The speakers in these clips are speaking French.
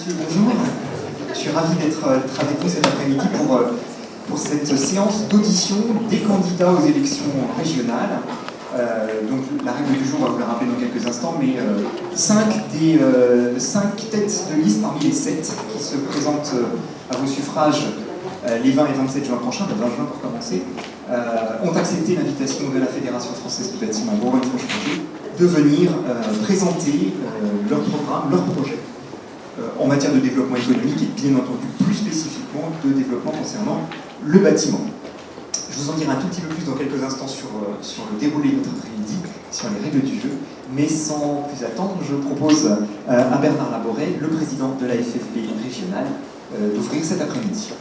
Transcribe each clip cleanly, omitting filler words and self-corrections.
messieurs, bonjour. Je suis ravi d'être avec vous cet après-midi pour cette séance d'audition des candidats aux élections régionales. Donc la règle du jour, on va vous la rappeler dans quelques instants, mais 5 têtes de liste parmi les 7 qui se présentent à vos suffrages les 20 et 27 juin prochains, le 20 juin pour commencer, ont accepté l'invitation de la Fédération française du bâtiment Bourgogne-Franche-Comté de venir présenter leur programme, leur projet en matière de développement économique et bien entendu plus spécifiquement de développement concernant le bâtiment. Je vous en dirai un tout petit peu plus dans quelques instants sur le déroulé de notre après-midi, sur les règles du jeu, mais sans plus attendre, je propose à Bernard Laboret, le président de la FFB régionale, d'ouvrir cet après-midi.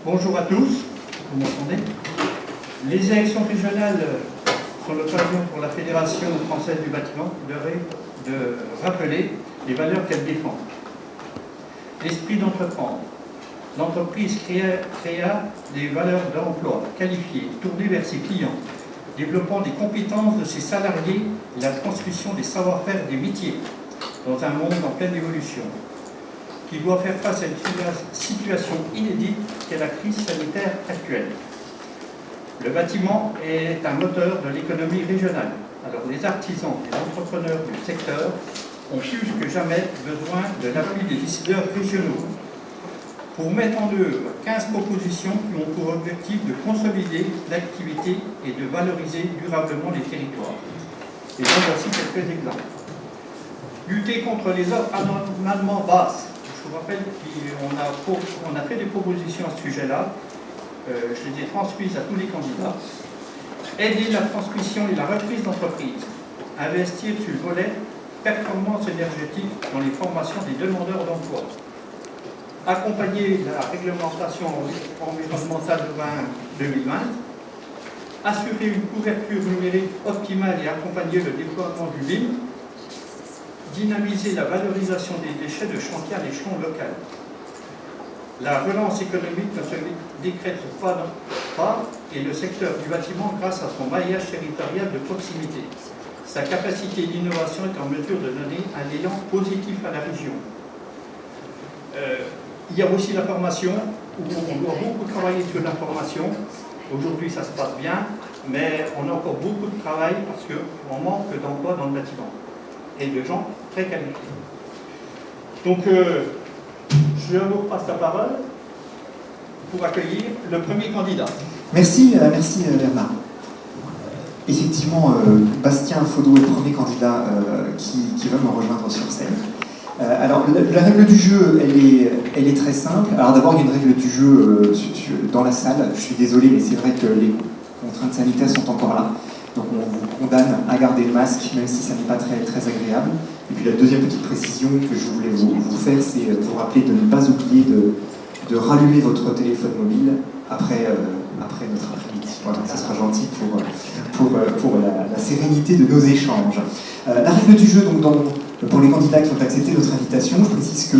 Bonjour à tous, vous m'entendez? Les élections régionales sont l'occasion pour la Fédération française du bâtiment de rappeler les valeurs qu'elle défend. L'esprit d'entreprendre. L'entreprise créa des valeurs d'emploi qualifiées, tournées vers ses clients, développant des compétences de ses salariés et la transmission des savoir-faire des métiers dans un monde en pleine évolution, qui doit faire face à une situation inédite qu'est la crise sanitaire actuelle. Le bâtiment est un moteur de l'économie régionale. Alors les artisans et entrepreneurs du secteur ont plus que jamais besoin de l'appui des décideurs régionaux pour mettre en œuvre 15 propositions qui ont pour objectif de consolider l'activité et de valoriser durablement les territoires. Et donc voici quelques exemples. Lutter contre les offres anormalement basses. Je vous rappelle qu'on a fait des propositions à ce sujet-là. Je les ai transmises à tous les candidats. Aider la transmission et la reprise d'entreprise. Investir sur le volet performance énergétique dans les formations des demandeurs d'emploi. Accompagner la réglementation environnementale 2020. Assurer une couverture numérique optimale et accompagner le déploiement du BIM. Dynamiser la valorisation des déchets de chantier à l'échelon local. La relance économique ne se décrète pas et le secteur du bâtiment, grâce à son maillage territorial de proximité. Sa capacité d'innovation est en mesure de donner un élan positif à la région. Il y a aussi la formation, où on doit beaucoup travailler sur la formation. Aujourd'hui, ça se passe bien, mais on a encore beaucoup de travail parce qu'on manque d'emplois dans le bâtiment et de gens très qualifiés. Donc, je vous repasse la parole pour accueillir le premier candidat. Merci Bernard. Effectivement, Bastien Faudot est le premier candidat qui va me rejoindre sur scène. Alors, la règle du jeu, elle est très simple. Alors d'abord, il y a une règle du jeu dans la salle. Je suis désolé, mais c'est vrai que les contraintes sanitaires sont encore là. Donc on vous condamne à garder le masque, même si ça n'est pas très, très agréable. Et puis la deuxième petite précision que je voulais vous faire, c'est vous rappeler de ne pas oublier de rallumer votre téléphone mobile après notre après-midi. Voilà, ça sera gentil pour la sérénité de nos échanges. La règle du jeu, donc pour les candidats qui ont accepté notre invitation, je précise que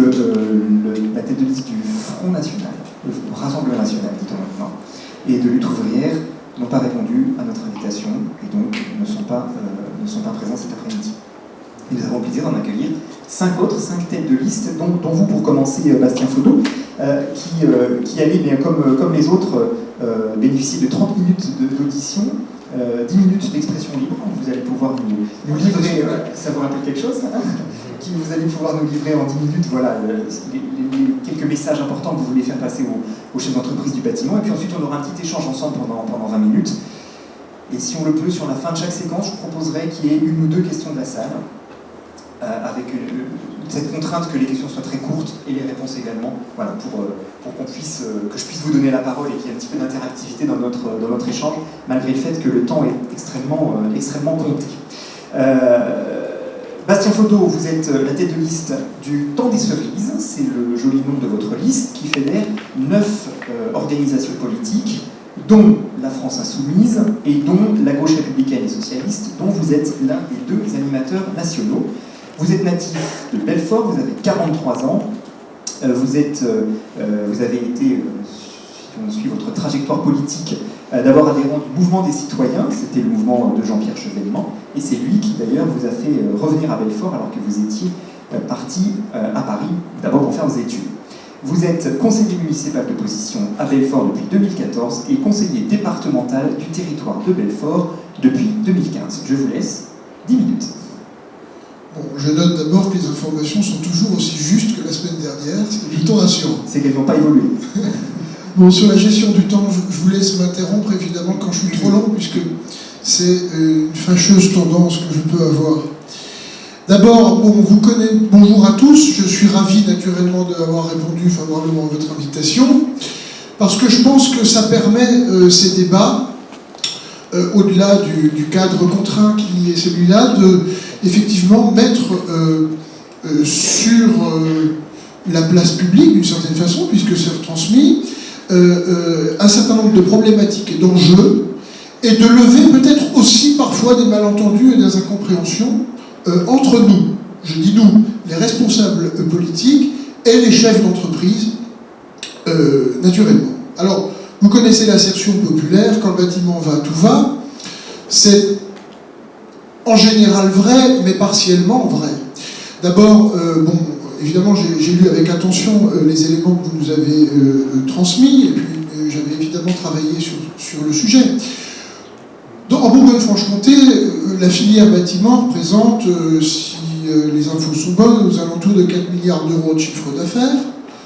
la tête de liste du Front National, le Rassemblement National, dit-on maintenant, et de Lutte Ouvrière n'ont pas répondu à notre invitation et donc ne sont pas présents cet après-midi. Et nous avons le plaisir d'en accueillir 5 têtes de liste, dont vous pour commencer Bastien Faudot, qui allait, bien comme les autres, bénéficier de 30 minutes d'audition, 10 minutes d'expression libre. Vous allez pouvoir nous livrer, ça vous rappelle quelque chose vous allez pouvoir nous livrer en 10 minutes voilà, les quelques messages importants que vous voulez faire passer aux chefs d'entreprise du bâtiment. Et puis ensuite, on aura un petit échange ensemble pendant 20 minutes. Et si on le peut, sur la fin de chaque séquence, je proposerais qu'il y ait 1 ou 2 questions de la salle, avec cette contrainte que les questions soient très courtes et les réponses également, voilà, pour que je puisse vous donner la parole et qu'il y ait un petit peu d'interactivité dans notre échange, malgré le fait que le temps est extrêmement compté. Bastien Faudot, vous êtes la tête de liste du Temps des Cerises, c'est le joli nom de votre liste, qui fédère 9 organisations politiques, dont la France Insoumise et dont la gauche républicaine et socialiste, dont vous êtes l'un des 2 animateurs nationaux. Vous êtes natif de Belfort, vous avez 43 ans, vous avez été, si on suit votre trajectoire politique, D'abord adhérent du mouvement des citoyens, c'était le mouvement de Jean-Pierre Chevènement, et c'est lui qui d'ailleurs vous a fait revenir à Belfort alors que vous étiez parti à Paris, d'abord pour faire vos études. Vous êtes conseiller municipal de position à Belfort depuis 2014 et conseiller départemental du territoire de Belfort depuis 2015. Je vous laisse 10 minutes. Bon, je note d'abord que les informations sont toujours aussi justes que la semaine dernière, c'est plutôt rassurant. C'est qu'elles n'ont pas évolué. Bon, sur la gestion du temps, je vous laisse m'interrompre évidemment quand je suis trop long, puisque c'est une fâcheuse tendance que je peux avoir. D'abord, bon, vous connaissez, bonjour à tous, je suis ravi naturellement d'avoir répondu favorablement à votre invitation, parce que je pense que ça permet ces débats, au-delà du cadre contraint qui est celui-là, de effectivement mettre sur la place publique, d'une certaine façon, puisque c'est retransmis, un certain nombre de problématiques et d'enjeux, et de lever peut-être aussi parfois des malentendus et des incompréhensions entre nous, je dis nous, les responsables politiques et les chefs d'entreprise, naturellement. Alors, vous connaissez l'assertion populaire, quand le bâtiment va, tout va. C'est en général vrai, mais partiellement vrai. D'abord, bon, évidemment, j'ai lu avec attention les éléments que vous nous avez transmis, et puis j'avais évidemment travaillé sur le sujet. En Bourgogne-Franche-Comté, la filière bâtiment représente, si les infos sont bonnes, aux alentours de 4 milliards d'euros de chiffre d'affaires,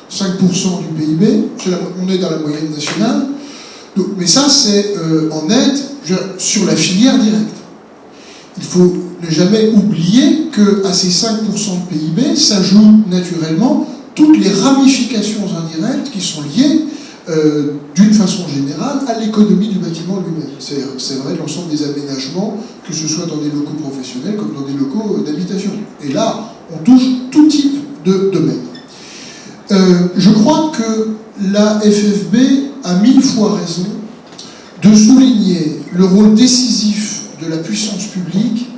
5% du PIB, on est dans la moyenne nationale. Donc, mais ça, c'est en net sur la filière directe. Il faut ne jamais oublier qu'à ces 5% de PIB s'ajoutent naturellement toutes les ramifications indirectes qui sont liées d'une façon générale à l'économie du bâtiment lui-même. C'est vrai de l'ensemble des aménagements, que ce soit dans des locaux professionnels comme dans des locaux d'habitation. Et là, on touche tout type de domaine. Je crois que la FFB a 1000 fois raison de souligner le rôle décisif de la puissance publique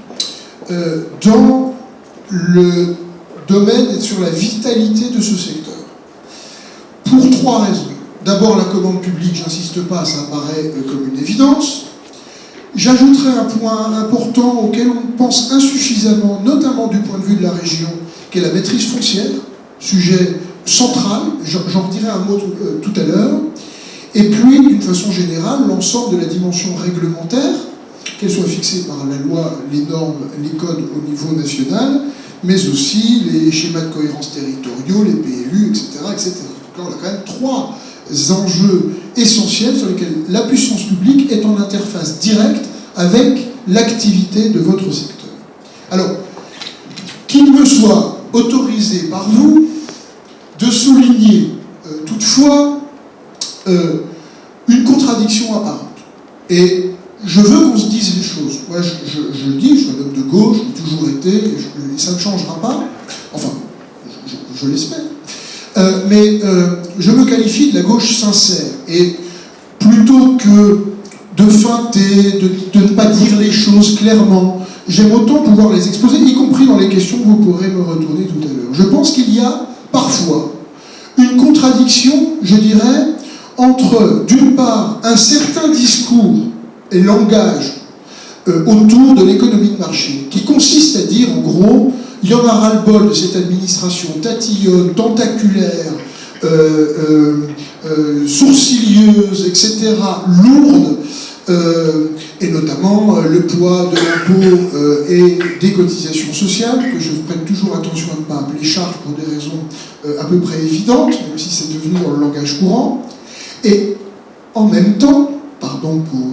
dans le domaine et sur la vitalité de ce secteur. Pour 3 raisons. D'abord, la commande publique, j'insiste pas, ça apparaît comme une évidence. J'ajouterai un point important auquel on pense insuffisamment, notamment du point de vue de la région, qui est la maîtrise foncière, sujet central, j'en redirai un mot tout à l'heure, et puis, d'une façon générale, l'ensemble de la dimension réglementaire, qu'elle soit fixée par la loi, les normes, les codes au niveau national, mais aussi les schémas de cohérence territoriaux, les PLU, etc. etc. Donc là, on a quand même 3 enjeux essentiels sur lesquels la puissance publique est en interface directe avec l'activité de votre secteur. Alors, qu'il me soit autorisé par vous de souligner toutefois une contradiction apparente. Et je veux qu'on se dise les choses. Moi, je le dis, je suis un homme de gauche, j'ai toujours été, et ça ne changera pas. Enfin, je l'espère. Mais je me qualifie de la gauche sincère. Et plutôt que de feinter, de ne pas dire les choses clairement, j'aime autant pouvoir les exposer, y compris dans les questions que vous pourrez me retourner tout à l'heure. Je pense qu'il y a parfois une contradiction, je dirais, entre, d'une part, un certain discours et langage autour de l'économie de marché, qui consiste à dire, en gros, il y en a ras-le-bol de cette administration tatillonne, tentaculaire, sourcilieuse, etc., lourde, et notamment le poids de l'impôt et des cotisations sociales, que je prête toujours attention à ne pas appeler charge pour des raisons à peu près évidentes, même si c'est devenu dans le langage courant, et en même temps, pardon pour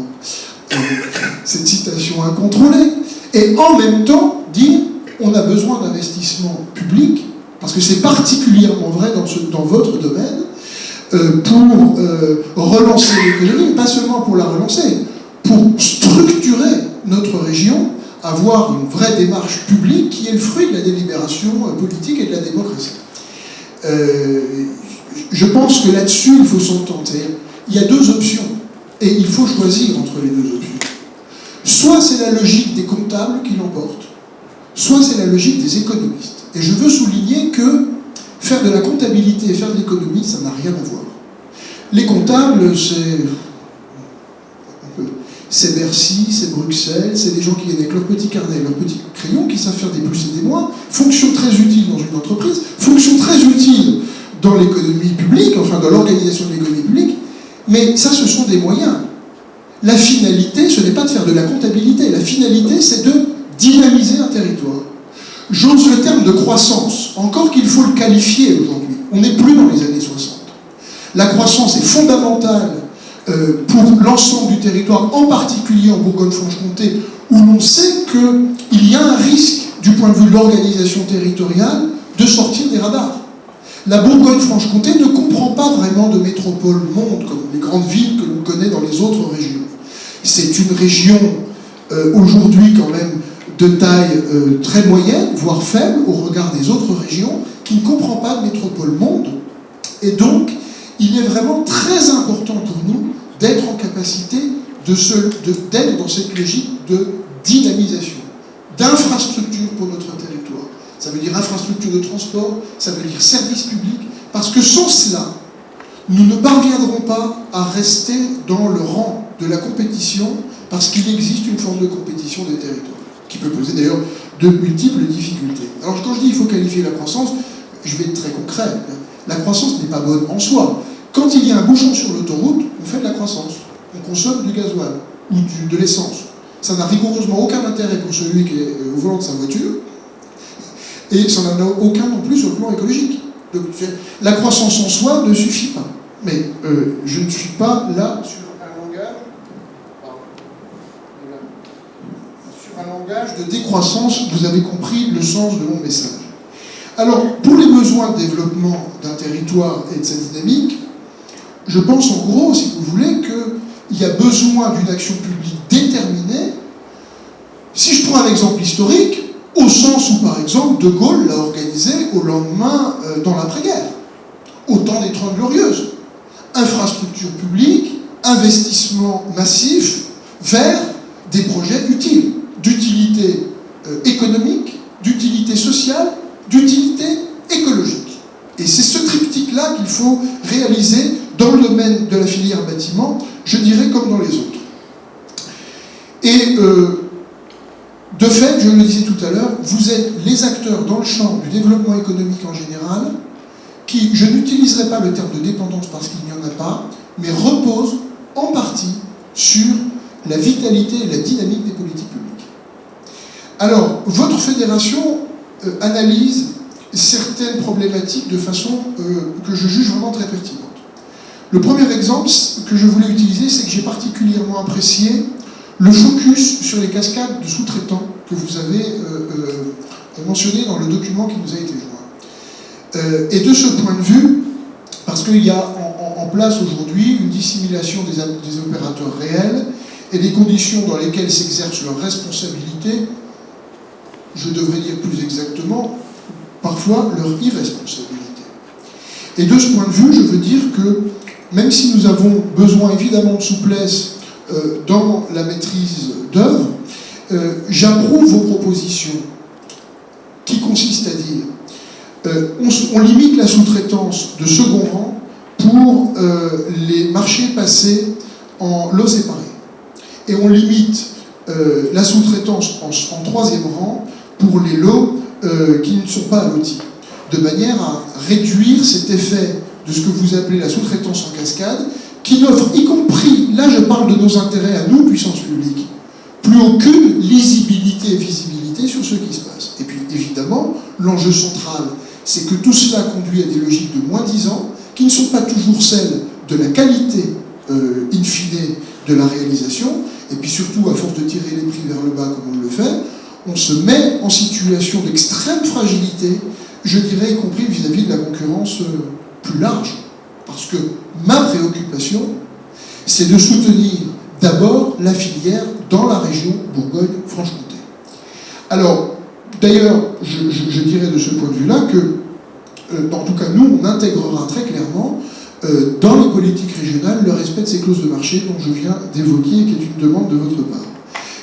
cette citation incontrôlée, et en même temps dire on a besoin d'investissements publics, parce que c'est particulièrement vrai dans votre domaine, pour relancer l'économie, pas seulement pour la relancer, pour structurer notre région, avoir une vraie démarche publique qui est le fruit de la délibération politique et de la démocratie. Je pense que là-dessus, il faut s'entendre. Il y a 2 options, et il faut choisir entre les 2 options. Soit c'est la logique des comptables qui l'emporte, soit c'est la logique des économistes. Et je veux souligner que faire de la comptabilité et faire de l'économie, ça n'a rien à voir. Les comptables, c'est Bercy, c'est Bruxelles, c'est des gens qui viennent avec leur petit carnet, leur petit crayon, qui savent faire des plus et des moins, fonction très utile dans une entreprise, fonction très utile dans l'économie publique, enfin dans l'organisation de l'économie publique, mais ça, ce sont des moyens. La finalité, ce n'est pas de faire de la comptabilité, la finalité, c'est de dynamiser un territoire. J'ose le terme de croissance, encore qu'il faut le qualifier aujourd'hui. On n'est plus dans les années 60. La croissance est fondamentale pour l'ensemble du territoire, en particulier en Bourgogne-Franche-Comté, où l'on sait qu'il y a un risque, du point de vue de l'organisation territoriale, de sortir des radars. La Bourgogne-Franche-Comté ne comprend pas vraiment de métropole-monde, comme les grandes villes que l'on connaît dans les autres régions. C'est une région, aujourd'hui quand même, de taille très moyenne, voire faible, au regard des autres régions, qui ne comprend pas de métropole-monde. Et donc, il est vraiment très important pour nous d'être en capacité d'être dans cette logique de dynamisation, d'infrastructure pour notre territoire. Ça veut dire infrastructure de transport, ça veut dire service public, parce que sans cela, nous ne parviendrons pas à rester dans le rang de la compétition, parce qu'il existe une forme de compétition des territoires, qui peut poser d'ailleurs de multiples difficultés. Alors quand je dis qu'il faut qualifier la croissance, je vais être très concret. La croissance n'est pas bonne en soi. Quand il y a un bouchon sur l'autoroute, on fait de la croissance. On consomme du gasoil ou de l'essence. Ça n'a rigoureusement aucun intérêt pour celui qui est au volant de sa voiture, et ça n'en a aucun non plus sur le plan écologique. Donc, la croissance en soi ne suffit pas. Mais je ne suis pas là sur un langage de décroissance. Vous avez compris le sens de mon message. Alors, pour les besoins de développement d'un territoire et de sa dynamique, je pense en gros, si vous voulez, qu'il y a besoin d'une action publique déterminée. Si je prends un exemple historique, au sens où, par exemple, De Gaulle l'a organisé au lendemain dans l'après-guerre, au temps des 30 Glorieuses. Infrastructure publique, investissement massif vers des projets utiles, d'utilité économique, d'utilité sociale, d'utilité écologique. Et c'est ce triptyque-là qu'il faut réaliser dans le domaine de la filière bâtiment, je dirais comme dans les autres. Et de fait, je le disais tout à l'heure, vous êtes les acteurs dans le champ du développement économique en général, qui, je n'utiliserai pas le terme de dépendance parce qu'il n'y en a pas, mais repose en partie sur la vitalité et la dynamique des politiques publiques. Alors, votre fédération analyse certaines problématiques de façon que je juge vraiment très pertinente. Le premier exemple que je voulais utiliser, c'est que j'ai particulièrement apprécié le focus sur les cascades de sous-traitants que vous avez mentionné dans le document qui nous a été joint. Et de ce point de vue, parce qu'il y a en place aujourd'hui une dissimulation des opérateurs réels et des conditions dans lesquelles s'exerce leur responsabilité, je devrais dire plus exactement, parfois leur irresponsabilité. Et de ce point de vue, je veux dire que même si nous avons besoin évidemment de souplesse dans la maîtrise d'œuvre, j'approuve vos propositions qui consistent à dire on limite la sous-traitance de second rang pour les marchés passés en lots séparés. Et on limite la sous-traitance en troisième rang pour les lots qui ne sont pas allotis, de manière à réduire cet effet de ce que vous appelez la sous-traitance en cascade, qui n'offre, y compris, là je parle de nos intérêts à nous, puissance publique, plus aucune lisibilité et visibilité sur ce qui se passe. Et puis évidemment, l'enjeu central, c'est que tout cela conduit à des logiques de moins-disant, qui ne sont pas toujours celles de la qualité in fine de la réalisation, et puis surtout, à force de tirer les prix vers le bas comme on le fait, on se met en situation d'extrême fragilité, je dirais, y compris vis-à-vis de la concurrence plus large. Parce que ma préoccupation, c'est de soutenir d'abord la filière dans la région Bourgogne-Franche-Comté. Alors, d'ailleurs, je dirais de ce point de vue-là que, en tout cas nous, on intégrera très clairement dans les politiques régionales le respect de ces clauses de marché dont je viens d'évoquer et qui est une demande de votre part.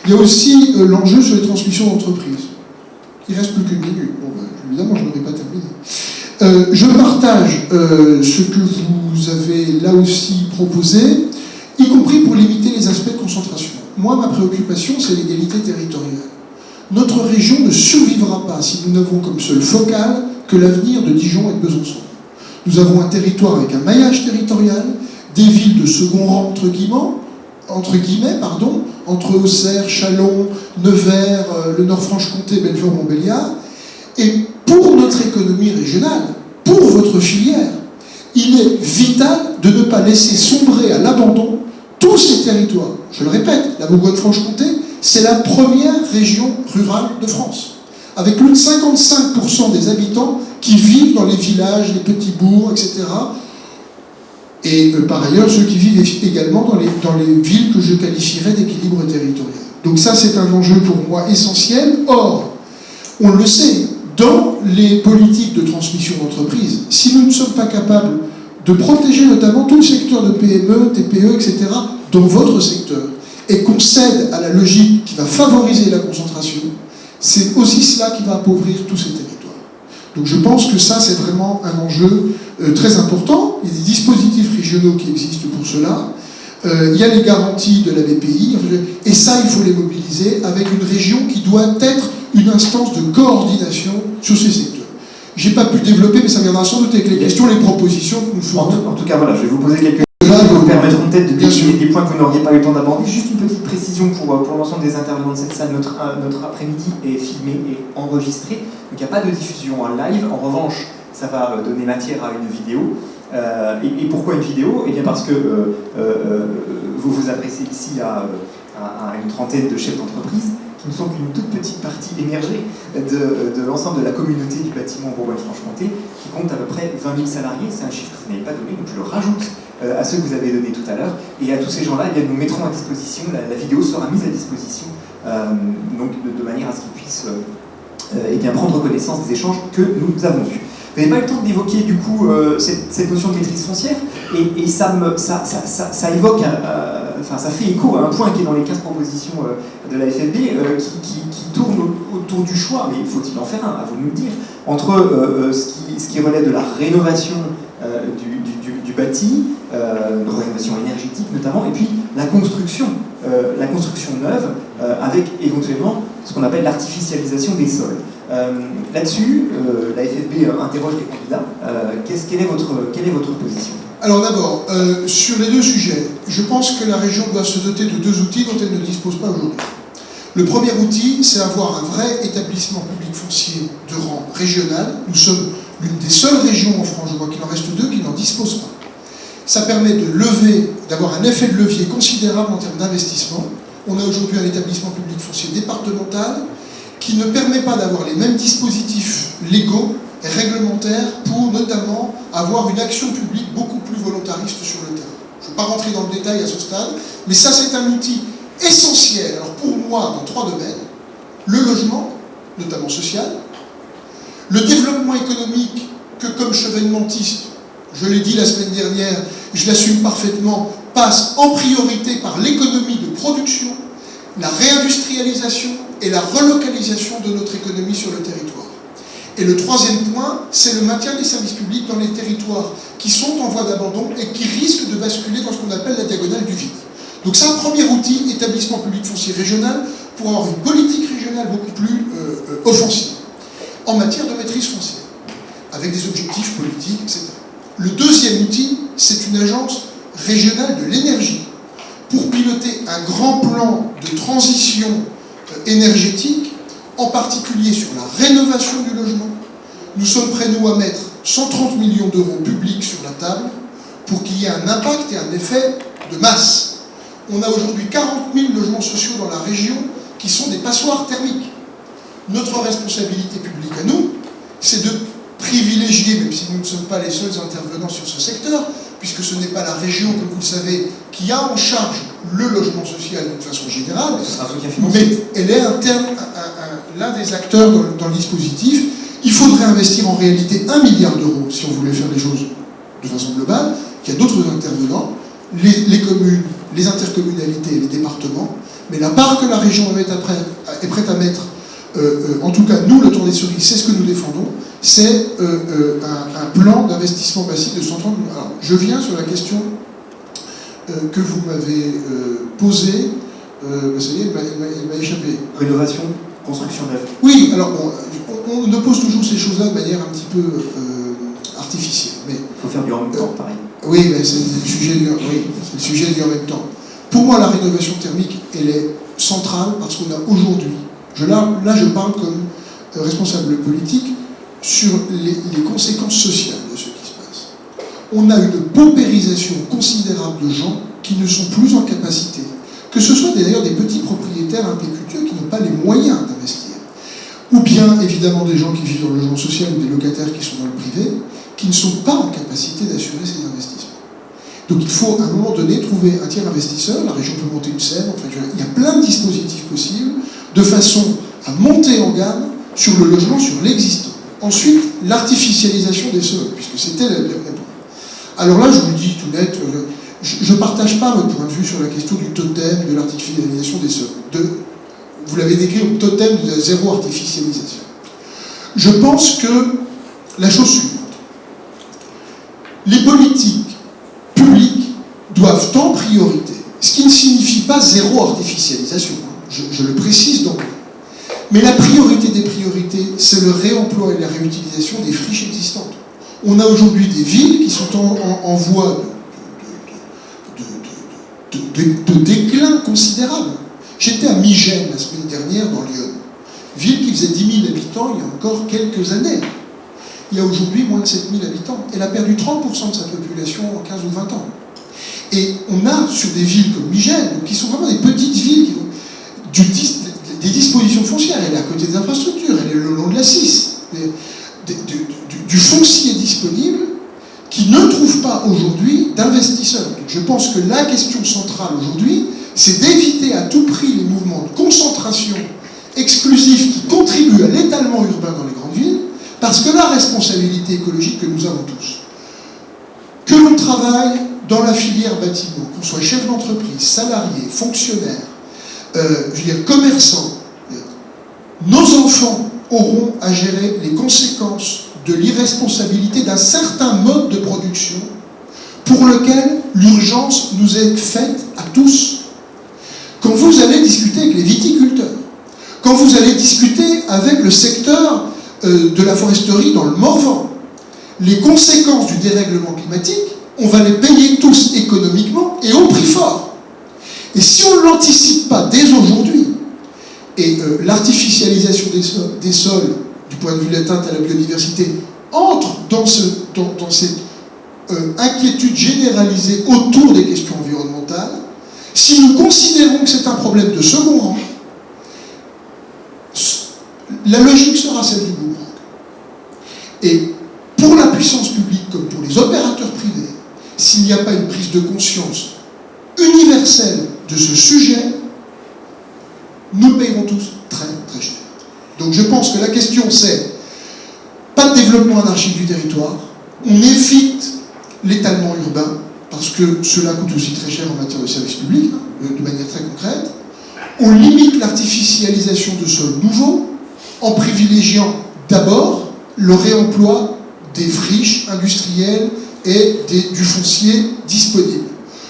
Il y a aussi l'enjeu sur les transmissions d'entreprise. Il ne reste plus qu'une minute. Bon, évidemment, je n'aurai pas terminé. Je partage ce que vous avez là aussi proposé, y compris pour limiter les aspects de concentration. moi, ma préoccupation, c'est l'égalité territoriale. Notre région ne survivra pas si nous n'avons comme seul focal que l'avenir de Dijon et de Besançon. Nous avons un territoire avec un maillage territorial, des villes de second rang, entre guillemets, entre Auxerre, Châlons, Nevers, le Nord-Franche-Comté, Belfort, Montbéliard. Et pour notre économie régionale, pour votre filière, il est vital de ne pas laisser sombrer à l'abandon tous ces territoires. Je le répète, la Bourgogne-Franche-Comté, c'est la première région rurale de France, avec plus de 55% des habitants qui vivent dans les villages, les petits bourgs, etc. Et par ailleurs, ceux qui vivent également dans les villes que je qualifierais d'équilibre territorial. Donc ça, c'est un enjeu pour moi essentiel. Or, on le sait, dans les politiques de transmission d'entreprise, si nous ne sommes pas capables de protéger notamment tout le secteur de PME, TPE, etc., dans votre secteur, et qu'on cède à la logique qui va favoriser la concentration, c'est aussi cela qui va appauvrir tous ces territoires. Donc je pense que ça, c'est vraiment un enjeu très important. Il y a des dispositifs régionaux qui existent pour cela. Il y a les garanties de la BPI, et ça, il faut les mobiliser avec une région qui doit être une instance de coordination sur ces secteurs. Je n'ai pas pu développer, mais ça viendra sans doute avec les questions, les propositions que nous ferons. En tout cas, voilà, je vais vous poser quelques questions qui vous permettront peut-être de définir des points que vous n'auriez pas eu le temps d'aborder. Juste une petite précision pour l'ensemble des intervenants de cette salle. Notre après-midi est filmé et enregistré, donc il n'y a pas de diffusion en live. En revanche, ça va donner matière à une vidéo. Et pourquoi une vidéo? Eh bien parce que vous vous adressez ici à une trentaine de chefs d'entreprise qui ne sont qu'une toute petite partie émergée de l'ensemble de la communauté du bâtiment Bourgogne-Franche-Comté, qui compte à peu près 20 000 salariés. C'est un chiffre que vous n'avez pas donné, donc je le rajoute à ceux que vous avez donnés tout à l'heure. Et à tous ces gens-là, eh bien, nous mettrons à disposition, la vidéo sera mise à disposition donc de manière à ce qu'ils puissent eh bien, prendre connaissance des échanges que nous avons eus. Vous n'avez pas eu le temps d'évoquer du coup cette notion de maîtrise foncière, et ça évoque, ça fait écho à un point qui est dans les 15 propositions de la FFB qui tourne autour du choix, mais faut-il en faire un, à vous de nous le dire, entre ce qui relève de la rénovation du bâti, de rénovation énergétique notamment, et puis la construction neuve, avec éventuellement ce qu'on appelle l'artificialisation des sols. Là-dessus, la FFB interroge les candidats. Quelle est votre position? Alors d'abord, sur les deux sujets, je pense que la région doit se doter de deux outils dont elle ne dispose pas aujourd'hui. Le premier outil, c'est avoir un vrai établissement public foncier de rang régional. Nous sommes l'une des seules régions en France, je crois qu'il en reste deux, qui n'en disposent pas. Ça permet d'avoir un effet de levier considérable en termes d'investissement. On a aujourd'hui un établissement public foncier départemental qui ne permet pas d'avoir les mêmes dispositifs légaux et réglementaires pour notamment avoir une action publique beaucoup plus volontariste sur le terrain. Je ne vais pas rentrer dans le détail à ce stade, mais ça c'est un outil essentiel, alors pour moi, dans trois domaines: le logement, notamment social, le développement économique, que comme chevènementiste, je l'ai dit la semaine dernière, je l'assume parfaitement, passe en priorité par l'économie de production, la réindustrialisation et la relocalisation de notre économie sur le territoire. Et le troisième point, c'est le maintien des services publics dans les territoires qui sont en voie d'abandon et qui risquent de basculer dans ce qu'on appelle la diagonale du vide. Donc c'est un premier outil, établissement public foncier régional, pour avoir une politique régionale beaucoup plus offensive en matière de maîtrise foncière, avec des objectifs politiques, etc. Le deuxième outil, c'est une agence régionale de l'énergie, pour piloter un grand plan de transition énergétique, en particulier sur la rénovation du logement. Nous sommes prêts, nous, à mettre 130 millions d'euros publics sur la table pour qu'il y ait un impact et un effet de masse. On a aujourd'hui 40 000 logements sociaux dans la région qui sont des passoires thermiques. Notre responsabilité publique à nous, c'est de privilégier, même si nous ne sommes pas les seuls intervenants sur ce secteur, puisque ce n'est pas la région, comme vous le savez, qui a en charge le logement social d'une façon générale, mais elle est l'un des acteurs dans le dispositif. Il faudrait investir en réalité 1 milliard d'euros si on voulait faire les choses de façon globale. Il y a d'autres intervenants, les communes, les intercommunalités et les départements, mais la part que la région est prête à mettre, en tout cas nous, le Tour des Cerises, c'est ce que nous défendons, c'est un plan d'investissement massif de 130 millions. Alors, je viens sur la question que vous m'avez posée ça y est, elle m'a échappé. Rénovation, construction neuve. Oui, alors bon, on oppose toujours ces choses-là de manière un petit peu artificielle. Mais Il faut faire du en même temps, pareil. oui, mais c'est le sujet du en même temps. Pour moi, la rénovation thermique, elle est centrale parce qu'on a aujourd'hui, là je parle comme responsable politique, sur les conséquences sociales de ce qui se passe. On a une paupérisation considérable de gens qui ne sont plus en capacité, que ce soit d'ailleurs des petits propriétaires impécutieux qui n'ont pas les moyens d'investir, ou bien évidemment des gens qui vivent dans le logement social ou des locataires qui sont dans le privé, qui ne sont pas en capacité d'assurer ces investissements. Donc il faut à un moment donné trouver un tiers investisseur, la région peut monter une SEM, enfin, il y a plein de dispositifs possibles, de façon à monter en gamme sur le logement, sur l'existant. Ensuite, l'artificialisation des sols, puisque c'était la dernière point. Alors là, je vous le dis tout net, je ne partage pas votre point de vue sur la question du totem de l'artificialisation des sols. Vous l'avez décrit au totem de la zéro artificialisation. Je pense que la chose suivante. Les politiques publiques doivent en priorité, ce qui ne signifie pas zéro artificialisation, je le précise donc, mais la priorité des priorités, c'est le réemploi et la réutilisation des friches existantes. On a aujourd'hui des villes qui sont en voie de déclin considérable. J'étais à Migène la semaine dernière dans l'Yonne, ville qui faisait 10 000 habitants il y a encore quelques années. Il y a aujourd'hui moins de 7 000 habitants. Elle a perdu 30% de sa population en 15 ou 20 ans. Et on a sur des villes comme Migène, qui sont vraiment des petites villes, qui ont des dispositions foncières. Elle est à côté des infrastructures, elle est le long de la 6. Du foncier disponible qui ne trouve pas aujourd'hui d'investisseurs. Donc je pense que la question centrale aujourd'hui, c'est d'éviter à tout prix les mouvements de concentration exclusifs qui contribuent à l'étalement urbain dans les grandes villes, parce que la responsabilité écologique que nous avons tous, que l'on travaille dans la filière bâtiment, qu'on soit chef d'entreprise, salarié, fonctionnaire, commerçant, nos enfants auront à gérer les conséquences de l'irresponsabilité d'un certain mode de production pour lequel l'urgence nous est faite à tous. Quand vous allez discuter avec les viticulteurs, quand vous allez discuter avec le secteur de la foresterie dans le Morvan, les conséquences du dérèglement climatique, on va les payer tous économiquement et au prix fort. Et si on ne l'anticipe pas dès aujourd'hui, et l'artificialisation des sols, du point de vue de l'atteinte à la biodiversité, entre dans cette inquiétude généralisée autour des questions environnementales, si nous considérons que c'est un problème de second rang, la logique sera celle du boomerang. Et pour la puissance publique, comme pour les opérateurs privés, s'il n'y a pas une prise de conscience universelle de ce sujet, nous le payerons tous très très cher. Donc je pense que la question c'est pas de développement anarchique du territoire, on évite l'étalement urbain, parce que cela coûte aussi très cher en matière de services publics, de manière très concrète. On limite l'artificialisation de sols nouveaux en privilégiant d'abord le réemploi des friches industrielles et du foncier disponible.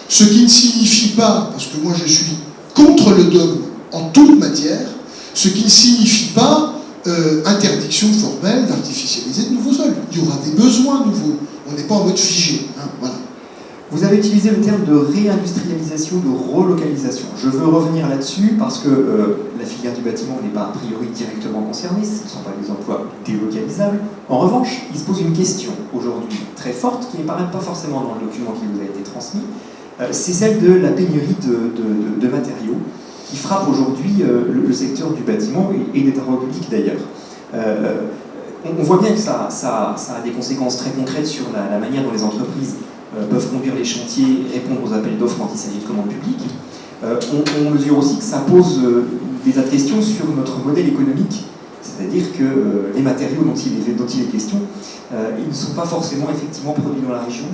Ce qui ne signifie pas, parce que moi je suis contre le dogme en toute matière, ce qui ne signifie pas interdiction formelle d'artificialiser de nouveaux sols. Il y aura des besoins nouveaux. On n'est pas en mode figé. Voilà. Vous avez utilisé le terme de réindustrialisation, de relocalisation. Je veux revenir là-dessus parce que la filière du bâtiment n'est pas a priori directement concernée, ce ne sont pas des emplois délocalisables. En revanche, il se pose une question aujourd'hui très forte qui n'apparaît pas forcément dans le document qui vous a été transmis, c'est celle de la pénurie de matériaux qui frappe aujourd'hui le secteur du bâtiment et des travaux publics d'ailleurs. On voit bien que ça a des conséquences très concrètes sur la manière dont les entreprises peuvent conduire les chantiers, répondre aux appels d'offres en service de commande publique. On mesure aussi que ça pose des tas de questions sur notre modèle économique, c'est-à-dire que les matériaux dont il est question, ils ne sont pas forcément effectivement produits dans la région,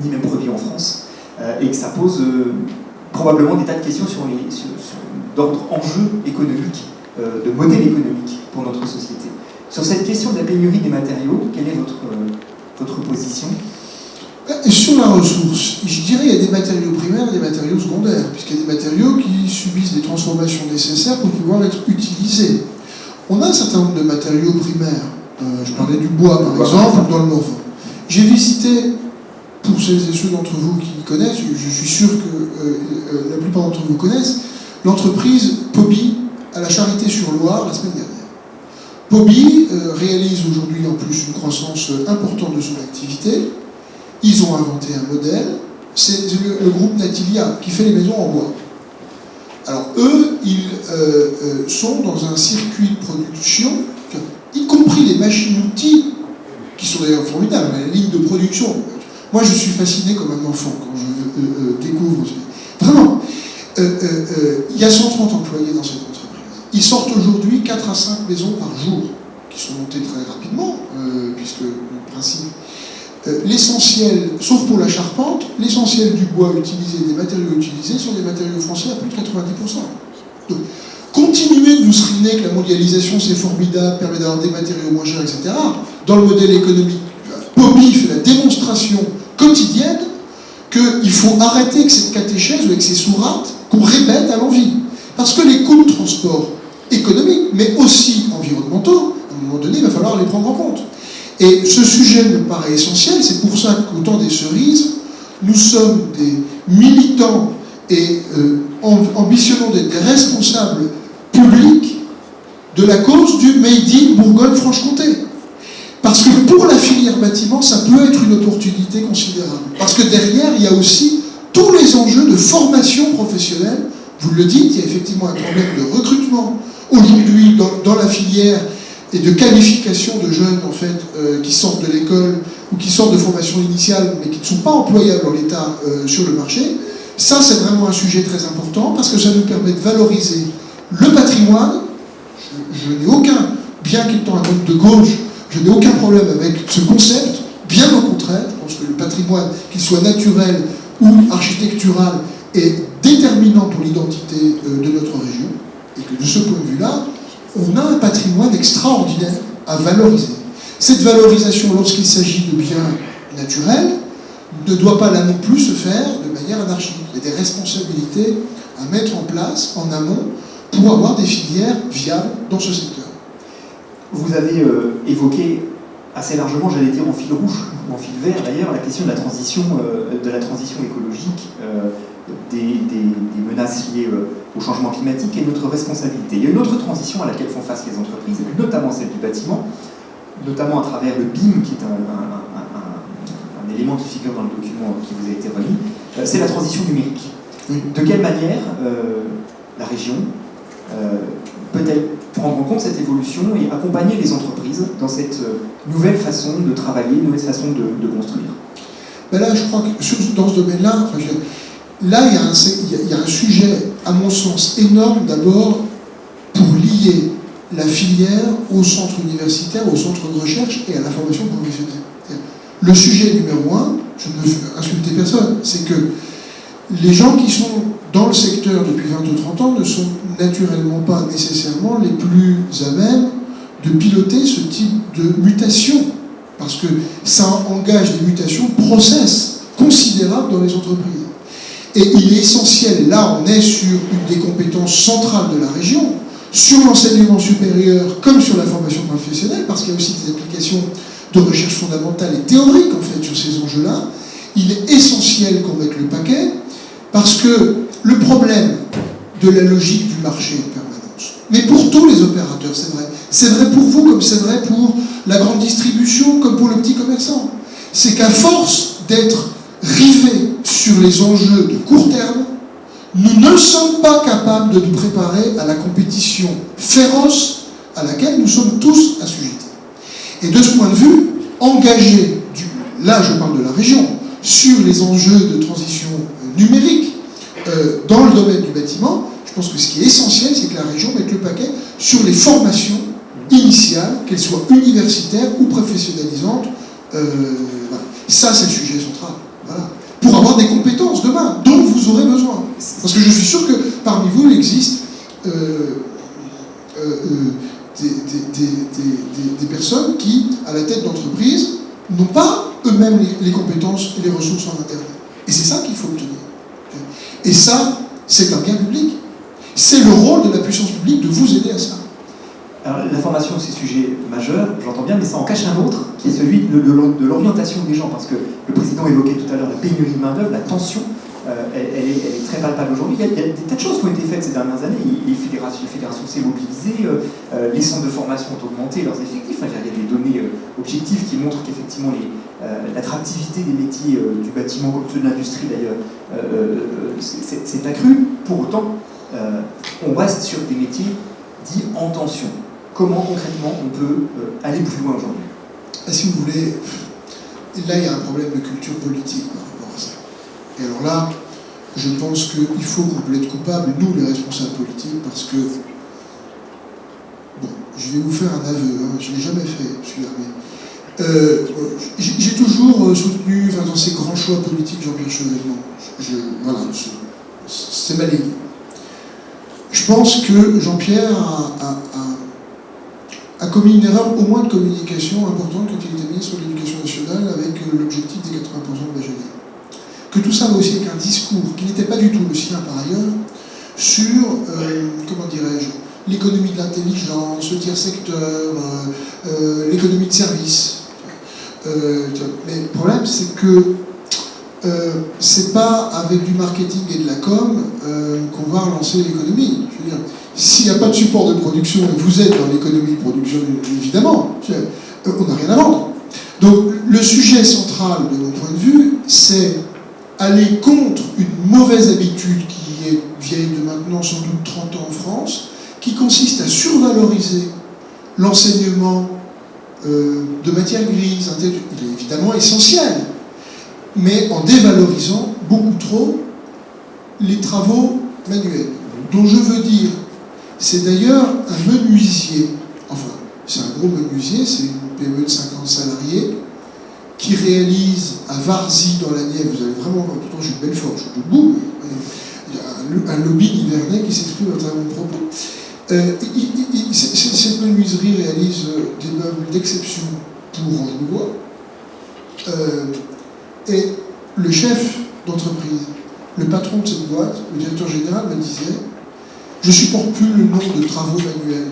ni même produits en France, et que ça pose probablement des tas de questions d'ordre enjeu économique, de modèle économique pour notre société. Sur cette question de la pénurie des matériaux, quelle est votre position ? Et sur la ressource, je dirais qu'il y a des matériaux primaires et des matériaux secondaires, puisqu'il y a des matériaux qui subissent des transformations nécessaires pour pouvoir être utilisés. On a un certain nombre de matériaux primaires. Je parlais du bois, par exemple, dans le Morvan. J'ai visité, pour celles et ceux d'entre vous qui connaissent, je suis sûr que la plupart d'entre vous connaissent, l'entreprise Poby à la Charité-sur-Loire la semaine dernière. Poby réalise aujourd'hui en plus une croissance importante de son activité. Ils ont inventé un modèle, c'est le groupe Natilia qui fait les maisons en bois. Alors eux, ils sont dans un circuit de production, y compris les machines-outils, qui sont d'ailleurs formidables, la ligne de production. Moi je suis fasciné comme un enfant quand je découvre. Vraiment, il y a 130 employés dans cette entreprise. Ils sortent aujourd'hui 4 à 5 maisons par jour, qui sont montées très rapidement, puisque le principe... l'essentiel, sauf pour la charpente, l'essentiel du bois utilisé, des matériaux utilisés, sont des matériaux français à plus de 90%. Donc, continuer de nous seriner que la mondialisation c'est formidable, permet d'avoir des matériaux moins chers, etc. Dans le modèle économique, Poby fait la démonstration quotidienne qu'il faut arrêter avec cette catéchèse ou avec ces sourates qu'on répète à l'envi. Parce que les coûts de transport économiques, mais aussi environnementaux, à un moment donné, il va falloir les prendre en compte. Et ce sujet me paraît essentiel, c'est pour ça qu'au temps des cerises, nous sommes des militants et ambitionnons d'être des responsables publics de la cause du Made in Bourgogne-Franche-Comté. Parce que pour la filière bâtiment, ça peut être une opportunité considérable. Parce que derrière, il y a aussi tous les enjeux de formation professionnelle. Vous le dites, il y a effectivement un problème de recrutement aujourd'hui dans la filière et de qualification de jeunes en fait, qui sortent de l'école ou qui sortent de formation initiale mais qui ne sont pas employables en l'état sur le marché. Ça, c'est vraiment un sujet très important parce que ça nous permet de valoriser le patrimoine. Je n'ai aucun, bien qu'étant un homme de gauche, je n'ai aucun problème avec ce concept, bien au contraire. Je pense que le patrimoine, qu'il soit naturel ou architectural, est déterminant pour l'identité de notre région et que de ce point de vue-là, on a un patrimoine extraordinaire à valoriser. Cette valorisation, lorsqu'il s'agit de biens naturels, ne doit pas là non plus se faire de manière anarchique. Il y a des responsabilités à mettre en place en amont pour avoir des filières viables dans ce secteur. Vous avez évoqué assez largement, j'allais dire en fil rouge, ou en fil vert d'ailleurs, la question de la transition écologique, des menaces liées au changement climatique et notre responsabilité. Il y a une autre transition à laquelle font face les entreprises, notamment celle du bâtiment, notamment à travers le BIM, qui est un élément qui figure dans le document qui vous a été remis, c'est la transition numérique. De quelle manière la région peut-elle prendre en compte cette évolution et accompagner les entreprises dans cette nouvelle façon de travailler, nouvelle façon de construire? Ben là, je crois que dans ce domaine-là, là, il y a un sujet, à mon sens, énorme d'abord pour lier la filière au centre universitaire, au centre de recherche et à la formation professionnelle. Le sujet numéro un, je ne veux insulter personne, c'est que les gens qui sont dans le secteur depuis 20 ou 30 ans ne sont naturellement pas nécessairement les plus à même de piloter ce type de mutation, parce que ça engage des mutations, process considérables dans les entreprises. Et il est essentiel, là on est sur une des compétences centrales de la région, sur l'enseignement supérieur comme sur la formation professionnelle, parce qu'il y a aussi des applications de recherche fondamentale et théorique en fait sur ces enjeux-là. Il est essentiel qu'on mette le paquet, parce que le problème de la logique du marché en permanence, mais pour tous les opérateurs, c'est vrai pour vous comme c'est vrai pour la grande distribution, comme pour le petit commerçant, c'est qu'à force d'être rivés sur les enjeux de court terme, nous ne sommes pas capables de nous préparer à la compétition féroce à laquelle nous sommes tous assujettis. Et de ce point de vue, engager, là je parle de la région, sur les enjeux de transition numérique dans le domaine du bâtiment, je pense que ce qui est essentiel, c'est que la région mette le paquet sur les formations initiales, qu'elles soient universitaires ou professionnalisantes. Voilà. Ça, c'est le sujet central. Voilà. Pour avoir des compétences demain, dont vous aurez besoin. Parce que je suis sûr que parmi vous, il existe des personnes qui, à la tête d'entreprise, n'ont pas eux-mêmes les compétences et les ressources en interne. Et c'est ça qu'il faut obtenir. Et ça, c'est un bien public. C'est le rôle de la puissance publique de vous aider à ça. Alors, la formation, c'est un sujet majeur, j'entends bien, mais ça en cache un autre, qui est celui de l'orientation des gens, parce que le président évoquait tout à l'heure la pénurie de main-d'œuvre, la tension, elle est très palpable aujourd'hui. Il y a des tas de choses qui ont été faites ces dernières années. Les fédérations s'est mobilisées, les centres de formation ont augmenté leurs effectifs. Enfin, il y a des données objectives qui montrent qu'effectivement l'attractivité des métiers du bâtiment, comme ceux de l'industrie d'ailleurs, s'est accrue. Pour autant, on reste sur des métiers dits en tension. Comment concrètement on peut aller plus loin aujourd'hui? Si vous voulez, là il y a un problème de culture politique par rapport à ça. Et alors là, je pense qu'il faut qu'on plaide coupable, nous les responsables politiques, parce que, bon, je vais vous faire un aveu, hein, je ne l'ai jamais fait celui-là, mais j'ai toujours soutenu, dans ces grands choix politiques, Jean-Pierre Chevènement. Voilà, c'est ma ligne. Je pense que Jean-Pierre a commis une erreur au moins de communication importante quand il était ministre de l'Éducation nationale avec l'objectif des 80% de bacheliers. Que tout ça va aussi avec un discours qui n'était pas du tout le sien par ailleurs sur, comment dirais-je, l'économie de l'intelligence, le tiers secteur, l'économie de service. Mais le problème c'est que c'est pas avec du marketing et de la com qu'on va relancer l'économie. Je veux dire, s'il n'y a pas de support de production, et vous êtes dans l'économie de production, évidemment, on n'a rien à vendre. Donc le sujet central de mon point de vue, c'est aller contre une mauvaise habitude qui est vieille de maintenant sans doute 30 ans en France, qui consiste à survaloriser l'enseignement de matières grises. Il est évidemment essentiel, mais en dévalorisant beaucoup trop les travaux manuels. Dont je veux dire, c'est d'ailleurs un menuisier, enfin, c'est un gros menuisier, c'est une PME de 50 salariés, qui réalise à Varzy, dans la Nièvre, vous avez vraiment, pourtant je suis de Belfort, je suis debout, il y a un lobby nivernais qui s'exprime à travers mon propos. Cette menuiserie réalise des meubles d'exception pour Ange-Louvois, et le chef d'entreprise, le patron de cette boîte, le directeur général me disait: je ne supporte plus le nombre de travaux manuels,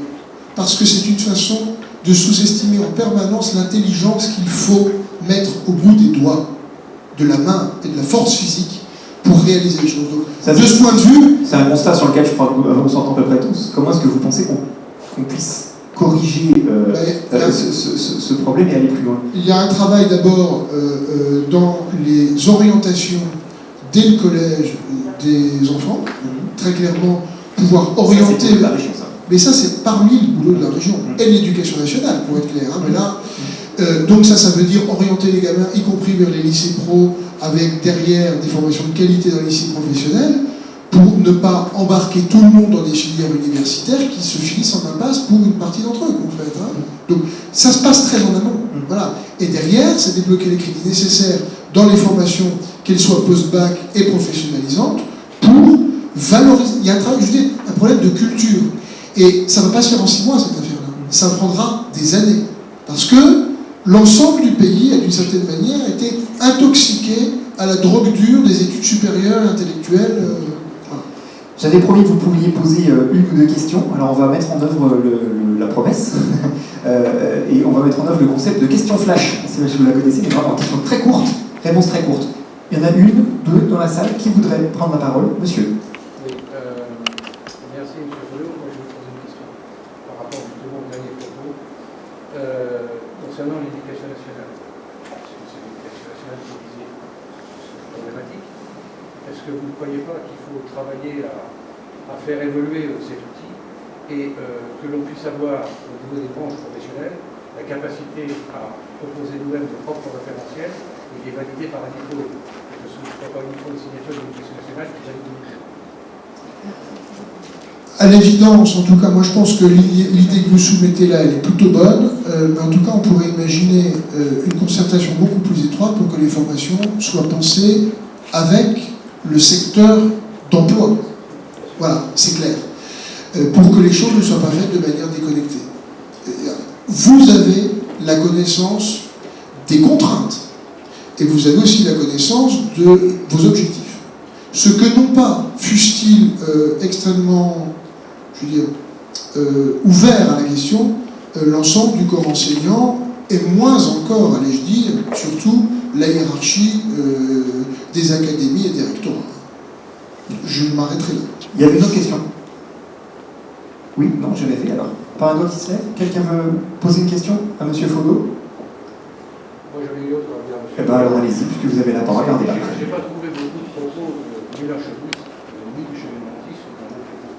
parce que c'est une façon de sous-estimer en permanence l'intelligence qu'il faut mettre au bout des doigts, de la main et de la force physique pour réaliser les choses. Donc, de ce point de vue... C'est un constat sur lequel je crois que vous s'entend à peu près tous. Comment est-ce que vous pensez qu'on puisse corriger ce problème et aller plus loin? Il y a un travail d'abord dans les orientations dès le collège des enfants, très clairement pouvoir orienter... Ça, c'est la région, ça. Mais ça, c'est parmi le boulot de la région, et de l'éducation nationale, pour être clair. Hein, mais là, donc ça veut dire orienter les gamins, y compris vers les lycées pro, avec derrière des formations de qualité dans les lycées professionnels, pour ne pas embarquer tout le monde dans des filières universitaires qui se finissent en impasse pour une partie d'entre eux, en fait. Hein. Donc ça se passe très en amont. Voilà. Et derrière, c'est débloquer les crédits nécessaires dans les formations, qu'elles soient post-bac et professionnalisantes, pour valoriser. Il y a un problème de culture. Et ça ne va pas se faire en 6 mois, cette affaire-là. Ça prendra des années. Parce que l'ensemble du pays, d'une certaine manière, a été intoxiqué à la drogue dure des études supérieures et intellectuelles. Voilà. J'avais promis que vous pouviez poser une ou deux questions. Alors on va mettre en œuvre la promesse. Et on va mettre en œuvre le concept de question flash. Si vous la connaissez, mais vraiment, question très courte, réponse très courte. Il y en a une, deux dans la salle qui voudraient prendre la parole. Monsieur. Merci, M. Folliot. Moi, je vais poser une question par rapport justement au dernier propos concernant l'éducation nationale. C'est l'éducation nationale qui disait cette problématique. Est-ce que vous ne croyez pas qu'il faut travailler à faire évoluer cet outil et que l'on puisse avoir, au niveau des branches professionnelles, la capacité à proposer nous-mêmes de propres référentiels et les valider par un diplôme, que ce ne soit pas uniquement une signature de l'éducation nationale qui valide le diplôme? À l'évidence, en tout cas, moi je pense que l'idée que vous soumettez là, elle est plutôt bonne, mais en tout cas, on pourrait imaginer une concertation beaucoup plus étroite pour que les formations soient pensées avec le secteur d'emploi. Voilà, c'est clair. Pour que les choses ne soient pas faites de manière déconnectée. Vous avez la connaissance des contraintes, et vous avez aussi la connaissance de vos objectifs. Ce que n'ont pas, fussent-ils extrêmement, je veux dire, ouverts à la question, l'ensemble du corps enseignant, et moins encore, allais-je dire, surtout la hiérarchie des académies et des rectorats. Je m'arrêterai là. Il y avait une autre question. Oui, non, je l'ai fait alors. Pas un doigt qui se lève. Quelqu'un veut poser une question à M. Faudot? Moi j'avais une autre à dire, monsieur. Eh bien alors allez-y, puisque vous avez la parole, regardez là. Je n'ai pas trouvé beaucoup de propos de Müller Chevus, ni du Chevenantis, dans vos propos.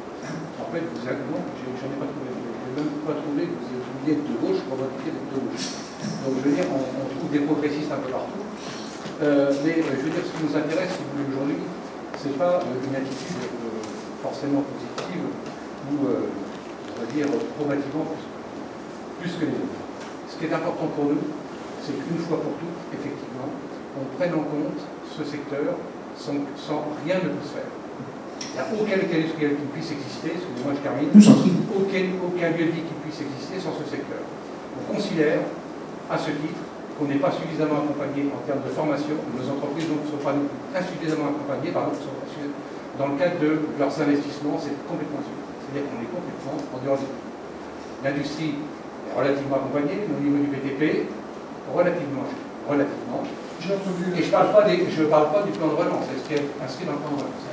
En fait, vous avez, non, j'en ai pas trouvé. Je n'ai même pas trouvé que vous êtes de gauche pour revendiquer d'être de gauche. Donc je veux dire, on trouve des progressistes un peu partout. Mais je veux dire, ce qui nous intéresse, si vous voulez, aujourd'hui, ce n'est pas une attitude forcément positive ou, on va dire, probativement plus que les autres. Ce qui est important pour nous, c'est qu'une fois pour toutes, effectivement, on prenne en compte ce secteur sans rien ne peut se faire. Il n'y a aucun lieu industriel qui puisse exister, excusez-moi, je termine, aucun lieu de vie qui puisse exister sans ce secteur. On considère, à ce titre, qu'on n'est pas suffisamment accompagné en termes de formation. Nos entreprises ne sont pas insuffisamment accompagnées, dans le cadre de leurs investissements, c'est complètement sûr. C'est-à-dire qu'on est complètement en dehors du. L'industrie est relativement accompagnée, mais au niveau du BTP, relativement. J'ai entendu. Et je ne parle pas du plan de relance, c'est ce qui est inscrit dans le plan de relance.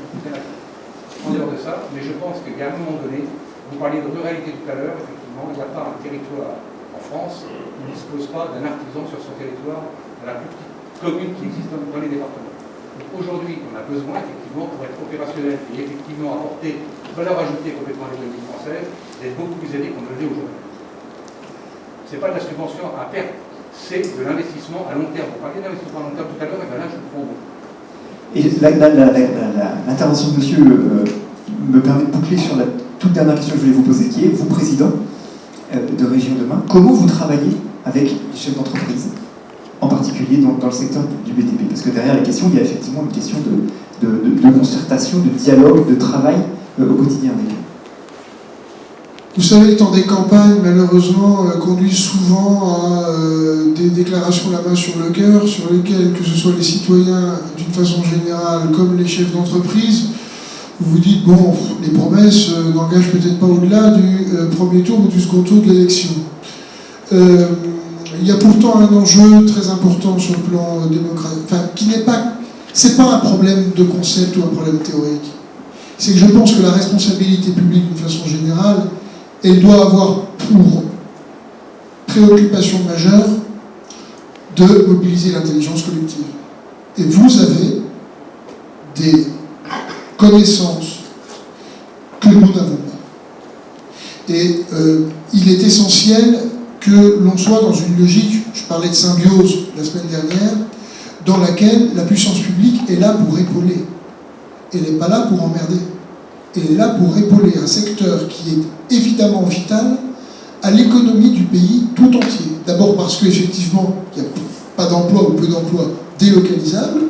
En dehors de ça, mais je pense qu'il y a un moment donné, vous parliez de ruralité tout à l'heure, effectivement, il n'y a pas un territoire en France qui ne dispose pas d'un artisan sur son territoire, de la plus petite commune qui existe dans les départements. Donc aujourd'hui, on a besoin, effectivement, pour être opérationnel et effectivement apporter valeur ajoutée complètement à l'économie française, d'être beaucoup plus aidé qu'on ne l'est aujourd'hui. Ce n'est pas de la subvention à perte, c'est de l'investissement à long terme. Vous parliez d'investissement à long terme tout à l'heure, et bien là, je vous prends. Et l'intervention de monsieur me permet de boucler sur la toute dernière question que je voulais vous poser, qui est, vous, président de Région Demain, comment vous travaillez avec les chefs d'entreprise, en particulier dans le secteur du BTP? Parce que derrière la question, il y a effectivement une question de concertation, de dialogue, de travail au quotidien avec eux. Vous savez, le temps des campagnes, malheureusement, conduit souvent à des déclarations la main sur le cœur, sur lesquelles, que ce soit les citoyens d'une façon générale, comme les chefs d'entreprise, vous vous dites, bon, les promesses n'engagent peut-être pas au-delà du premier tour ou du second tour de l'élection. Il y a pourtant un enjeu très important sur le plan démocratique, enfin, qui n'est pas, c'est pas un problème de concept ou un problème théorique. C'est que je pense que la responsabilité publique, d'une façon générale, elle doit avoir pour préoccupation majeure de mobiliser l'intelligence collective. Et vous avez des connaissances que nous n'avons pas. Et il est essentiel que l'on soit dans une logique, je parlais de symbiose la semaine dernière, dans laquelle la puissance publique est là pour épauler. Elle n'est pas là pour emmerder. Elle est là pour épauler un secteur qui est évidemment vital à l'économie du pays tout entier. D'abord parce qu'effectivement, il n'y a pas d'emploi ou peu d'emplois délocalisables,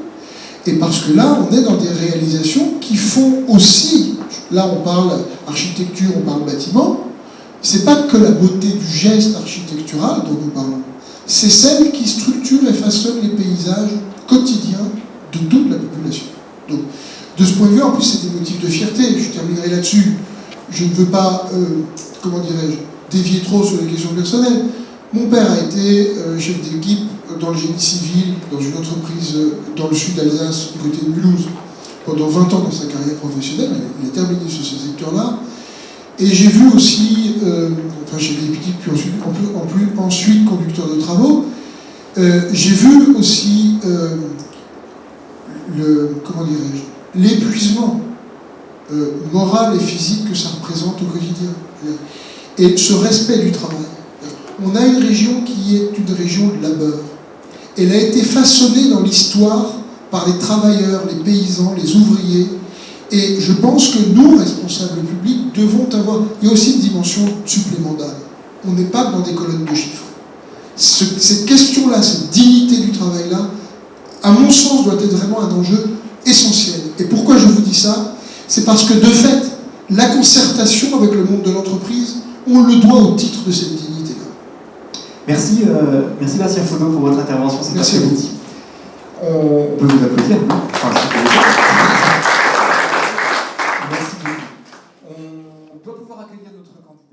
et parce que là, on est dans des réalisations qui font aussi, là on parle architecture, on parle bâtiment, c'est pas que la beauté du geste architectural dont nous parlons, c'est celle qui structure et façonne les paysages quotidiens de toute la population. Donc, de ce point de vue, en plus, c'est des motifs de fierté. Je terminerai là-dessus. Je ne veux pas, comment dirais-je, dévier trop sur les questions personnelles. Mon père a été chef d'équipe dans le génie civil, dans une entreprise dans le sud d'Alsace, du côté de Mulhouse, pendant 20 ans dans sa carrière professionnelle. Il a terminé sur ce secteur-là. Et j'ai vu aussi, enfin chef d'équipe, puis ensuite conducteur de travaux, j'ai vu aussi comment dirais-je, l'épuisement moral et physique que ça représente au quotidien. Et ce respect du travail. On a une région qui est une région de labeur. Elle a été façonnée dans l'histoire par les travailleurs, les paysans, les ouvriers. Et je pense que nous, responsables publics, devons avoir... Il y a aussi une dimension supplémentaire. On n'est pas dans des colonnes de chiffres. Cette question-là, cette dignité du travail-là, à mon sens, doit être vraiment un enjeu essentiel. Et pourquoi je vous dis ça? C'est parce que, de fait, la concertation avec le monde de l'entreprise, on le doit au titre de cette dignité-là. Merci, merci Bastien Faudot pour votre intervention cet Merci. après-midi. On peut vous applaudir, non? Enfin, si vous voulez. Merci beaucoup. On doit pouvoir accueillir notre candidat.